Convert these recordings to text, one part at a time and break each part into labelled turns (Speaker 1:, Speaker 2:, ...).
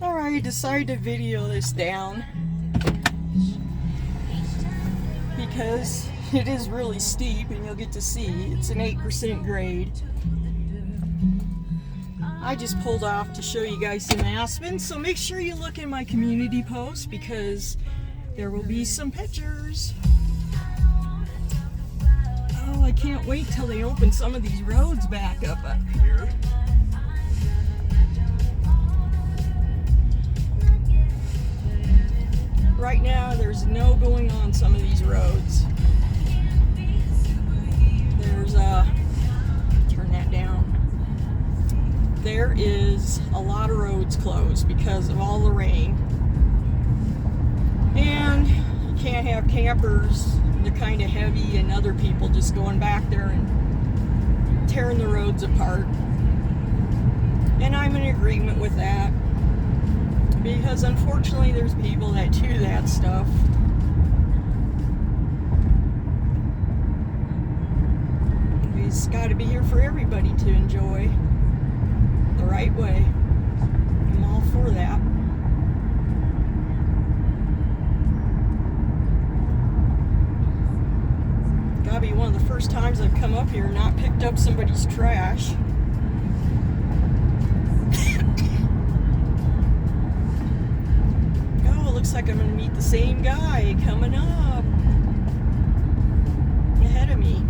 Speaker 1: Alright, I decided to video this down because it is really steep and you'll get to see it's an 8% grade. I just pulled off to show you guys some aspens, so make sure you look in my community post because there will be some pictures. Oh, I can't wait till they open some of these roads back up here. Right now, there's no going on some of these roads. There's turn that down. There is a lot of roads closed because of all the rain. And you can't have campers, they're kind of heavy, and other people just going back there and tearing the roads apart. And I'm in agreement with that. Because unfortunately there's people that do that stuff. It's got to be here for everybody to enjoy the right way. I'm all for that. Gotta be one of the first times I've come up here and not picked up somebody's trash. Looks like I'm going to meet the same guy coming up ahead of me.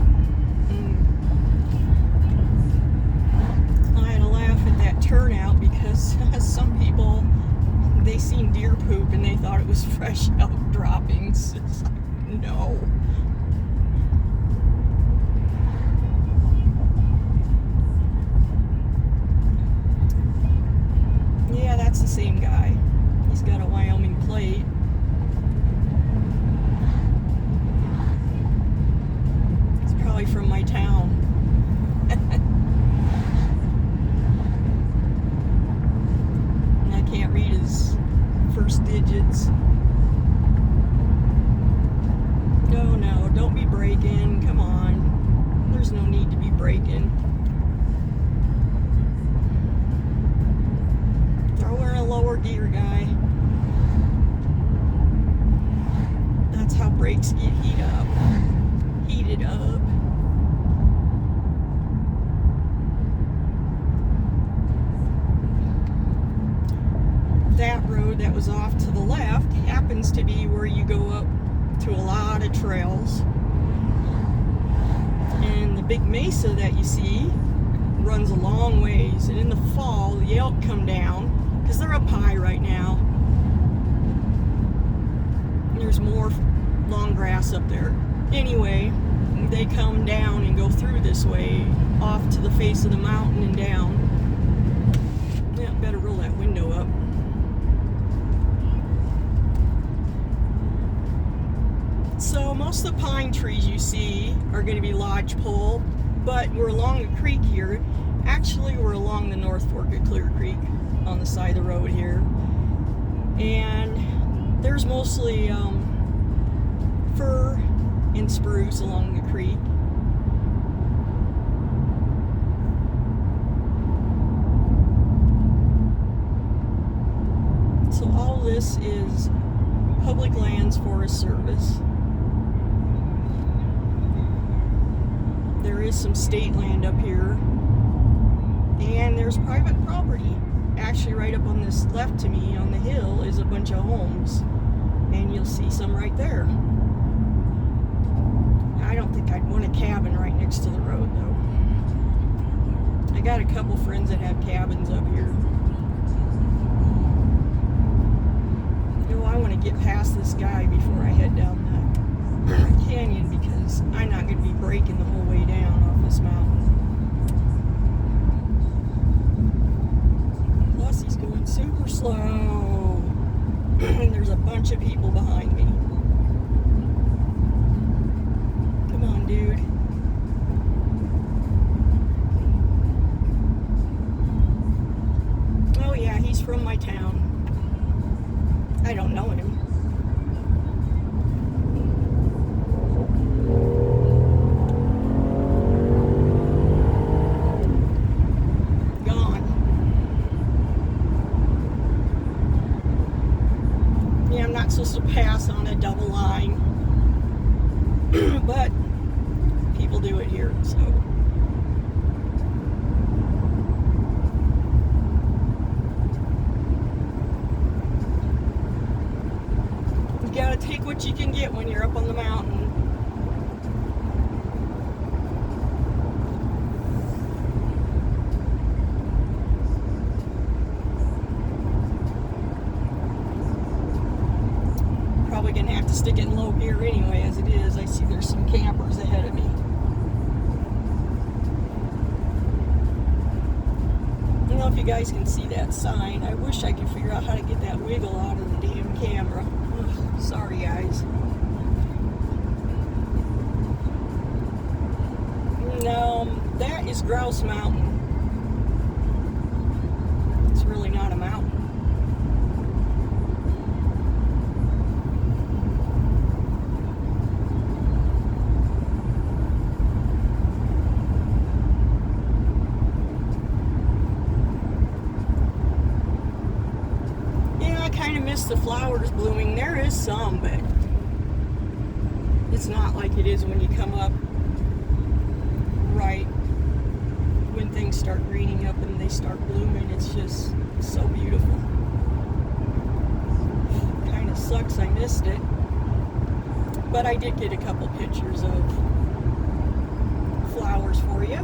Speaker 1: I had to laugh at that turnout because some people, they seen deer poop and they thought it was fresh elk droppings. It's like, no. Yeah, that's the same guy. He's got a Wyoming plate. It's probably from my town. And I can't read his first digits. Oh no, don't be braking. Come on. There's no need to be braking. Throw her in a lower gear, guy. That's how brakes get heated up. That road that was off to the left happens to be where you go up to a lot of trails. And the big mesa that you see runs a long ways. And in the fall, the elk come down because they're up high right now. There's more long grass up there. Anyway, they come down and go through this way off to the face of the mountain and down. Yeah, better roll that window up. So most of the pine trees you see are going to be lodgepole, but we're along the creek here. Actually, we're along the North Fork of Clear Creek on the side of the road here. And there's mostly fir and spruce along the creek. So all this is Public Lands Forest Service. There is some state land up here, and there's private property. Actually, right up on this left to me on the hill is a bunch of homes, and you'll see some right there. I don't think I'd want a cabin right next to the road, though. I got a couple friends that have cabins up here. Oh, I want to get past this guy before I head down the canyon because I'm not going to be braking the whole way down off this mountain. Plus, he's going super slow. And there's a bunch of people behind me. Come on, dude. Oh yeah, he's from my town. I don't know him. not supposed to pass on a double line. But people do it here, so. You gotta take what you can get when you're up on the mountain. Probably gonna have to stick it in low gear anyway, as it is. I see there's some campers ahead of me. I don't know if you guys can see that sign. I wish I could figure out how to get that wiggle out of the damn camera. Ugh, sorry, guys. No, that is Grouse Mountain. It's really not a mountain. The flowers blooming. There is some, but it's not like it is when you come up right when things start greening up and they start blooming. It's just so beautiful. Kind of sucks I missed it, but I did get a couple pictures of flowers for you,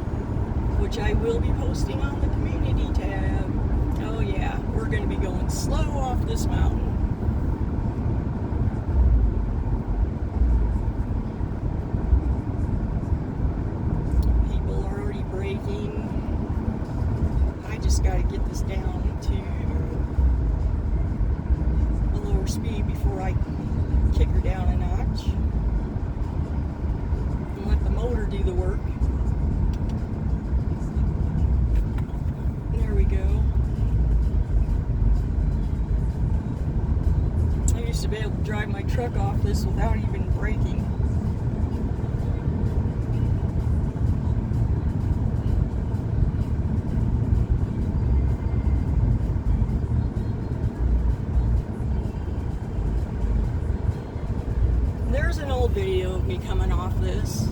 Speaker 1: which I will be posting on the community tab. Oh yeah, we're going to be going slow off this mountain. People are already braking. I just got to get this down to a lower speed before I kick her down a notch and let the motor do the work. There we go. To be able to drive my truck off this without even braking. There's an old video of me coming off this.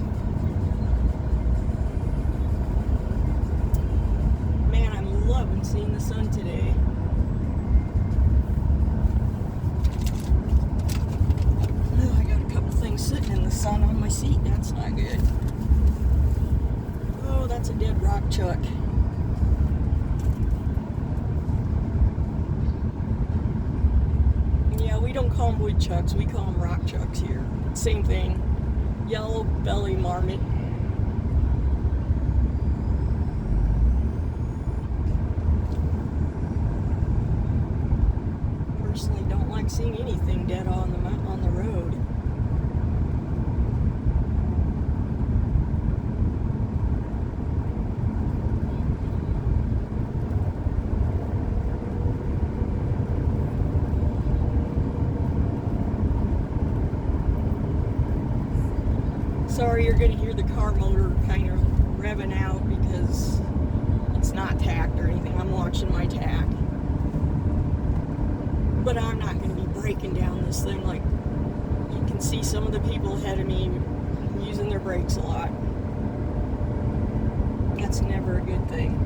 Speaker 1: Man, I'm loving seeing the sun today. Sitting in the sun on my seat, that's not good. Oh, that's a dead rock chuck. Yeah, we don't call them woodchucks, we call them rock chucks here. Same thing. Yellow belly marmot. Personally don't like seeing anything dead on the road. Sorry, you're going to hear the car motor kind of revving out because it's not tacked or anything. I'm watching my tack. But I'm not going to be breaking down this thing. Like, you can see some of the people ahead of me using their brakes a lot. That's never a good thing.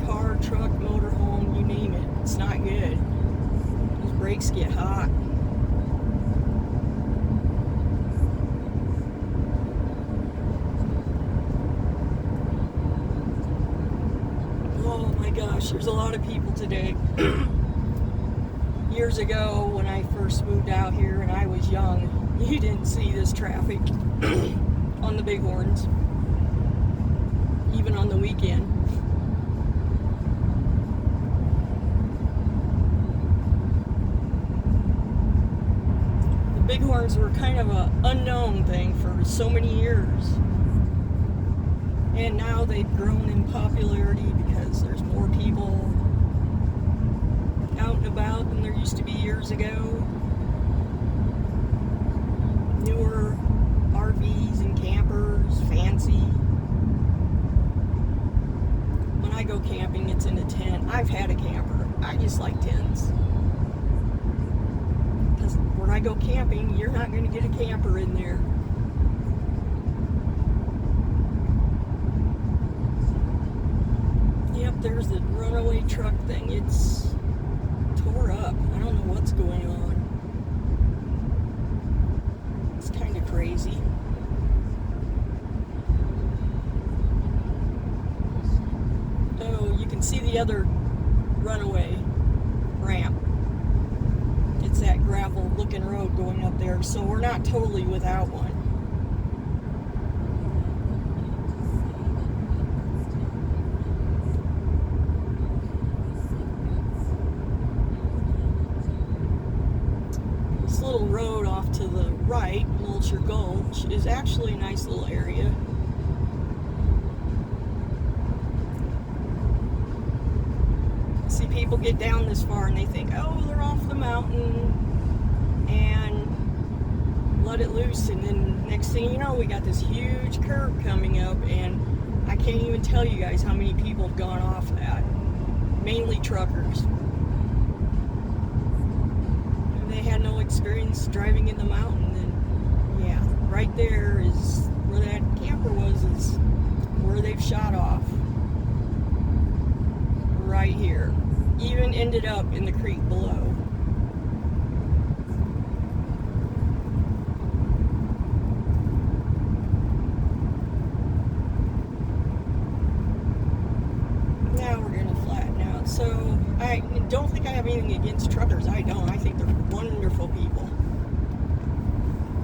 Speaker 1: Car, truck, motorhome, you name it. It's not good. Those brakes get hot. Gosh, there's a lot of people today. Years ago, when I first moved out here and I was young, you didn't see this traffic on the Bighorns, even on the weekend. The Bighorns were kind of an unknown thing for so many years. And now they've grown in popularity because there's more people out and about than there used to be years ago. Newer RVs and campers, fancy. When I I go camping, it's in a tent. I've had a camper. I just like tents. Because when I go camping, you're not going to get a camper in there. Yep, there's the runaway truck thing. It's tore up. I don't know what's going on. It's kind of crazy. Oh, you can see the other runaway ramp. It's that gravel looking road going up there, so we're not totally without one. This little road off to the right, Mulcher Gulch, is actually a nice little area. See, people get down this far and they think, oh, they're off the mountain, and let it loose, and then next thing you know, we got this huge curve coming up, and I can't even tell you guys how many people have gone off that. Mainly truckers. And they had no experience driving in the mountain, and yeah, right there is where that camper was, is where they've shot off. Right here. Even ended up in the creek below. Now we're going to flatten out. So I don't think I have anything against truckers. I don't. I think they're wonderful people.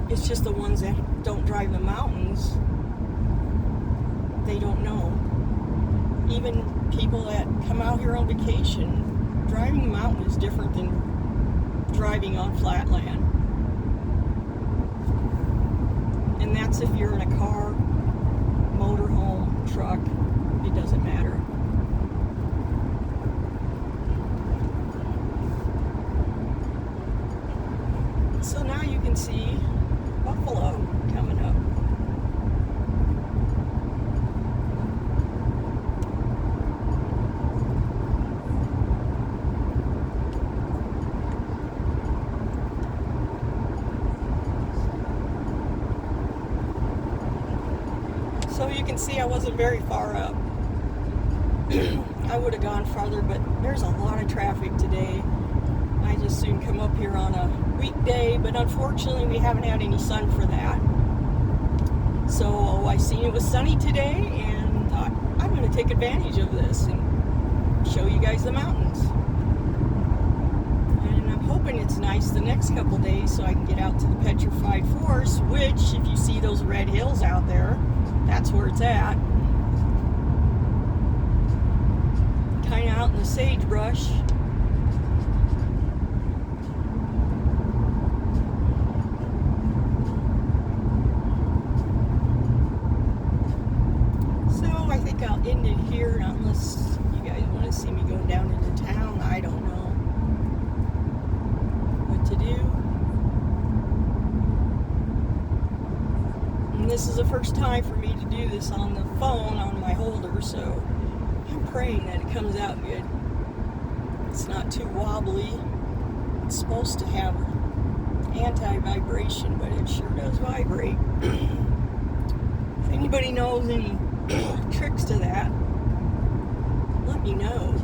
Speaker 1: It's just the ones that don't drive the mountains, they don't know. Even people that come out here on vacation, driving the mountain is different than driving on flat land. And that's if you're in a car, motorhome, truck, it doesn't matter. So now you can see buffalo coming up. So you can see I wasn't very far up. I would have gone farther, but there's a lot of traffic today. I just soon come up here on a weekday, but unfortunately we haven't had any sun for that. So I seen it was sunny today and thought I'm going to take advantage of this and show you guys the mountains. And I'm hoping it's nice the next couple days so I can get out to the Petrified Forest, which, if you see those red hills out there, that's where it's at. Kind of out in the sagebrush. So I think I'll end it here, unless you guys want to see me go down into town. I don't know what to do. And this is the first time for me to do this on the phone on my holder, so I'm praying that it comes out good. It's not too wobbly. It's supposed to have anti-vibration, but it sure does vibrate. If anybody knows any tricks to that, let me know.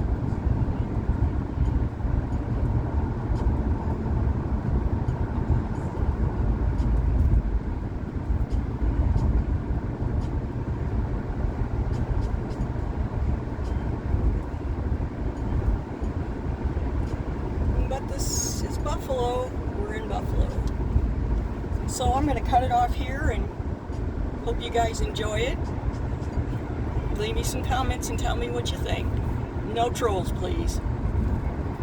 Speaker 1: But this is Buffalo. We're in Buffalo. So I'm going to cut it off here and hope you guys enjoy it. Leave me some comments and tell me what you think. No trolls, please.